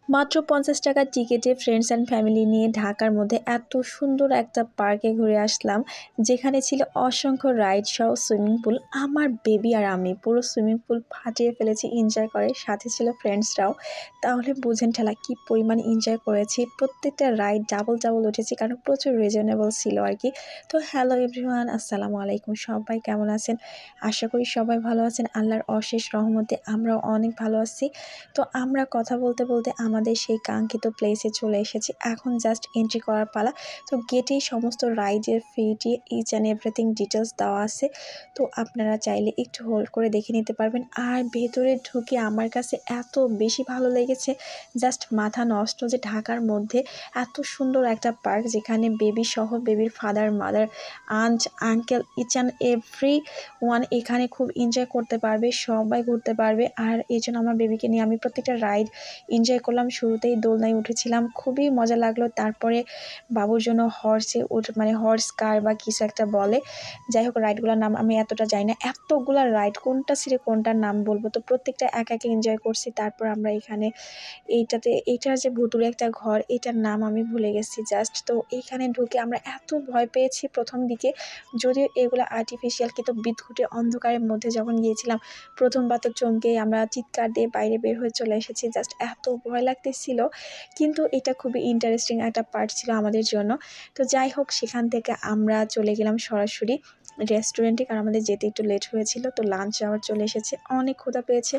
মাত্র ৫০ টাকার টিকেটে friends and family নিয়ে ঢাকার মধ্যে এত সুন্দর একটা পার্কে ঘুরে আসলাম, যেখানে ছিল অসংখ্য রাইড সহ সুইমিং পুল। আমার বেবি আর আমি পুরো সুইমিং পুল ফাটিয়ে ফেলেছি এনজয় করে, সাথে ছিল ফ্রেন্ডসরাও। তাহলে বুঝেন ঠেলা কী পরিমাণ এনজয় করেছি। প্রত্যেকটা রাইড ডাবল ডাবল উঠেছি, কারণ প্রচুর রিজনেবল ছিল আর কি। তো হ্যালো এভরিওয়ান, আসসালামু আলাইকুম। সবাই কেমন আছেন? আশা করি সবাই ভালো আছেন। আল্লাহর অশেষ রহমতে আমরাও অনেক ভালো আছি। তো আমরা কথা বলতে বলতে আমাদের সেই কাঙ্ক্ষিত প্লেসে চলে এসেছি। এখন জাস্ট এন্ট্রি করার পালা। তো গেটেই সমস্ত রাইডের ফিটি, ইচ অ্যান্ড এভরিথিং ডিটেলস দেওয়া আছে। তো আপনারা চাইলে একটু হোল্ড করে দেখে নিতে পারবেন। আর ভেতরে ঢুকে আমার কাছে এত বেশি ভালো লেগেছে, জাস্ট মাথা নষ্ট যে ঢাকার মধ্যে এত সুন্দর একটা পার্ক, যেখানে বেবি সহ বেবির father, mother, aunt, uncle, each and every one এখানে খুব এনজয় করতে পারবে, সবাই ঘুরতে পারবে। আর এই জন্য আমার বেবিকে নিয়ে আমি প্রত্যেকটা রাইড এনজয় করলাম। শুরুতেই দোলনায় উঠেছিলাম, খুবই মজা লাগলো। তারপরে বাবুর জন্য হর্সে মানে হর্স কার বা কিছু একটা বলে, যাই হোক রাইডগুলোর নাম আমি এতটা জানি না। এতগুলা রাইড কোনটা ছেড়ে কোনটার নাম বলবো, তো প্রত্যেকটা এক একে এনজয় করছি। তারপর আমরা এখানে এইটার যে ভুতুরে একটা ঘর, এটার নাম আমি ভুলে গেছি জাস্ট। তো এইখানে ঢুকে আমরা এত ভয় পেয়েছি প্রথম দিকে, যদিও এগুলো আর্টিফিশিয়াল, কিন্তু বিদঘুটে অন্ধকারের মধ্যে যখন গিয়েছিলাম প্রথমবার তো চমকে আমরা চিৎকার দিয়ে বাইরে বের হয়ে চলে এসেছি। জাস্ট এত ভয় লাগতেছিল, কিন্তু এটা খুবই ইন্টারেস্টিং একটা পার্ট ছিল আমাদের জন্য। তো যাই হোক, সেখান থেকে আমরা চলে গেলাম সরাসরি রেস্টুরেন্টে, কারণ আমাদের যেতে একটু লেট হয়েছিল। তো লাঞ্চ আওয়ার চলে এসেছে, অনেক ক্ষুধা পেয়েছে।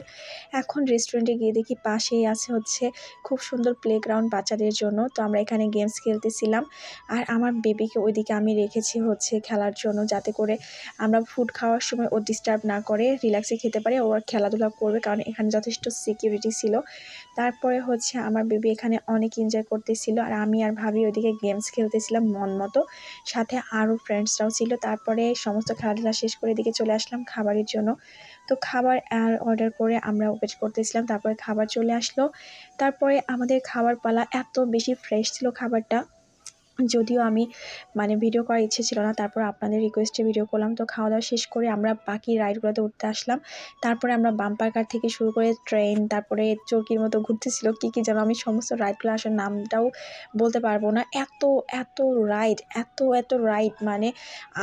এখন রেস্টুরেন্টে গিয়ে দেখি পাশেই আছে হচ্ছে খুব সুন্দর প্লেগ্রাউন্ড বাচ্চাদের জন্য। তো আমরা এখানে গেমস খেলতেছিলাম, আর আমার বেবিকে ওইদিকে আমি রেখেছি হচ্ছে খেলার জন্য, যাতে করে আমরা ফুড খাওয়ার সময় ও ডিস্টার্ব না করে, রিল্যাক্সে খেতে পারে, ও আর খেলাধুলা করবে, কারণ এখানে যথেষ্ট সিকিউরিটি ছিল। তারপরে হচ্ছে আমার বেবি এখানে অনেক এনজয় করতেছিল, আর আমি আর ভাবি ওইদিকে গেমস খেলতেছিলাম মন মতো, সাথে আরও ফ্রেন্ডসরাও ছিল। তারপরে সমস্ত খেলাধুলা শেষ করে এদিকে চলে আসলাম খাবারের জন্য। তো খাবার আর অর্ডার করে আমরা ওয়েট করতেছিলাম, তারপরে খাবার চলে আসলো। তারপরে আমাদের খাবার পালা, এত বেশি ফ্রেশ ছিল খাবারটা, যদিও আমি মানে ভিডিও করার ইচ্ছে ছিল না, তারপর আপনাদের রিকোয়েস্টে ভিডিও করলাম। তো খাওয়া দাওয়া শেষ করে আমরা বাকি রাইডগুলোতে উঠতে আসলাম। তারপরে আমরা বাম্পার কার থেকে শুরু করে ট্রেন, তারপরে চরকির মতো ঘুরতেছিল, কী যেন আমি সমস্ত রাইডগুলো আসার নামটাও বলতে পারবো না। এত এত রাইড, এত রাইড, মানে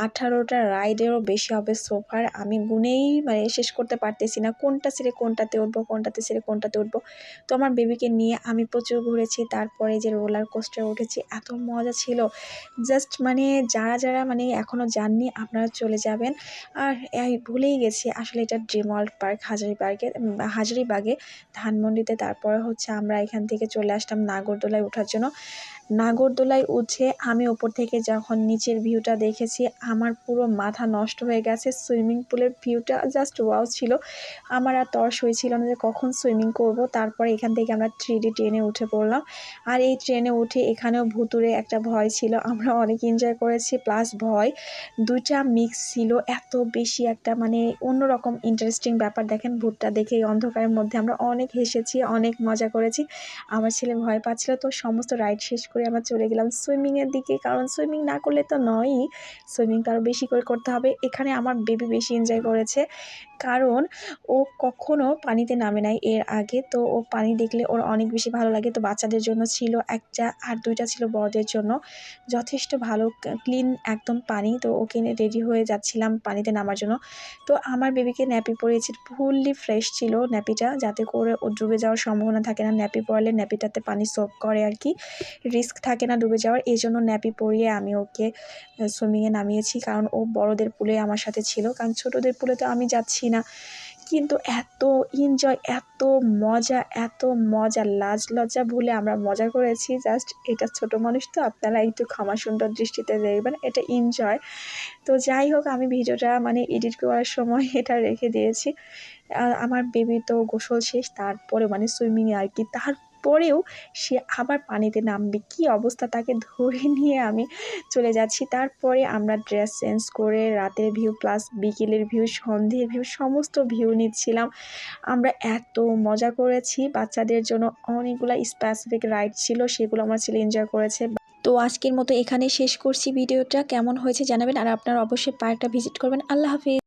18টা রাইডেরও বেশি হবে সোফার। আমি গুনেই মানে শেষ করতে পারতেছি না, কোনটা ছেড়ে কোনটাতে উঠবো, কোনটাতে ছেড়ে কোনটাতে উঠবো। তো আমার বেবিকে নিয়ে আমি প্রচুর ঘুরেছি। তারপরে যে রোলার কোস্টারে উঠেছি, এত মজা ছিল। জাস্ট মানে যারা মানে এখনও যাননি, আপনারা চলে যাবেন। আর ভুলেই গেছি আসলে এটা ড্রিম ওয়ার্ল্ড পার্ক হাজারীবাগে ধানমন্ডিতে। তারপরে হচ্ছে আমরা এখান থেকে চলে আসলাম নাগরদোলায় ওঠার জন্য। নাগরদোলায় উঠে আমি ওপর থেকে যখন নিচের ভিউটা দেখেছি, আমার পুরো মাথা নষ্ট হয়ে গেছে। সুইমিং পুলের ভিউটা জাস্ট ওয়াও ছিল। আমার আর তর্স হয়েছিল না যে কখন সুইমিং করব। তারপরে এখান থেকে আমরা 3D ট্রেনে উঠে পড়লাম। আর এই ট্রেনে উঠে এখানেও ভুতুরে একটা ভয় ছিল, আমরা অনেক এনজয় করেছি, প্লাস ভয় দুইটা মিক্স ছিল। এত বেশি একটা মানে অন্যরকম ইন্টারেস্টিং ব্যাপার। দেখেন ভূতটা দেখে এই অন্ধকারের মধ্যে আমরা অনেক হেসেছি, অনেক মজা করেছি। আমার ছেলে ভয় পাচ্ছিল। তো সমস্ত রাইড শেষ করে আমরা চলে গেলাম সুইমিংয়ের দিকে, কারণ সুইমিং না করলে তো নয়ই, সুইমিং তো আরও বেশি করে করতে হবে। এখানে আমার বেবি বেশি এনজয় করেছে, কারণ ও কখনো পানিতে নামে নাই এর আগে। তো ও পানি দেখলে ওর অনেক বেশি ভালো লাগে। তো বাচ্চাদের জন্য ছিল একটা, আর দুইটা ছিল বড়দের জন্য। যথেষ্ট ভালো ক্লিন একদম পানি। তো ওকে রেডি হয়ে যাচ্ছিলাম পানিতে নামার জন্য। তো আমার বেবিকে ন্যাপি পরিয়েছি, ফুললি ফ্রেশ ছিল ন্যাপিটা, যাতে করে ও ডুবে যাওয়ার সম্ভাবনা থাকে না। ন্যাপি পরলে ন্যাপিটাতে পানি সোক করে আর কি, রিস্ক থাকে না ডুবে যাওয়ার। এই জন্য ন্যাপি পরিয়ে আমি ওকে সুইমিংয়ে নামিয়েছি, কারণ ও বড়দের পুলে আমার সাথে ছিল, কারণ ছোটোদের পুলে তো আমি যাচ্ছি না। কিন্তু এত এনজয়, এত মজা, লাজ লজ্জা ভুলে আমরা মজা করেছি। জাস্ট এটা ছোট মানুষ, তো আপনারা একটু ক্ষমা সুন্দর দৃষ্টিতে দেখবেন, এটা এনজয়। তো যাই হোক, আমি ভিডিওটা মানে এডিট করার সময় এটা রেখে দিয়েছি। আমার বেবি তো গোসল শেষ, তারপরে মানে সুইমিংয়ে আর কি, তারপরেও সে আবার পানিতে নামবে, কী অবস্থা, তাকে ধরে নিয়ে আমি চলে যাচ্ছি। তারপরে আমরা ড্রেস চেঞ্জ করে রাতের ভিউ প্লাস বিকেলের ভিউ, সন্ধ্যের ভিউ, সমস্ত ভিউ নিচ্ছিলাম। আমরা এত মজা করেছি। বাচ্চাদের জন্য অনেকগুলো স্পেসিফিক রাইড ছিল, সেগুলো আমার ছেলে এনজয় করেছে। তো আজকের মতো এখানেই শেষ করছি। ভিডিওটা কেমন হয়েছে জানাবেন, আর আপনারা অবশ্যই পার্কটা ভিজিট করবেন। আল্লাহ হাফিজ।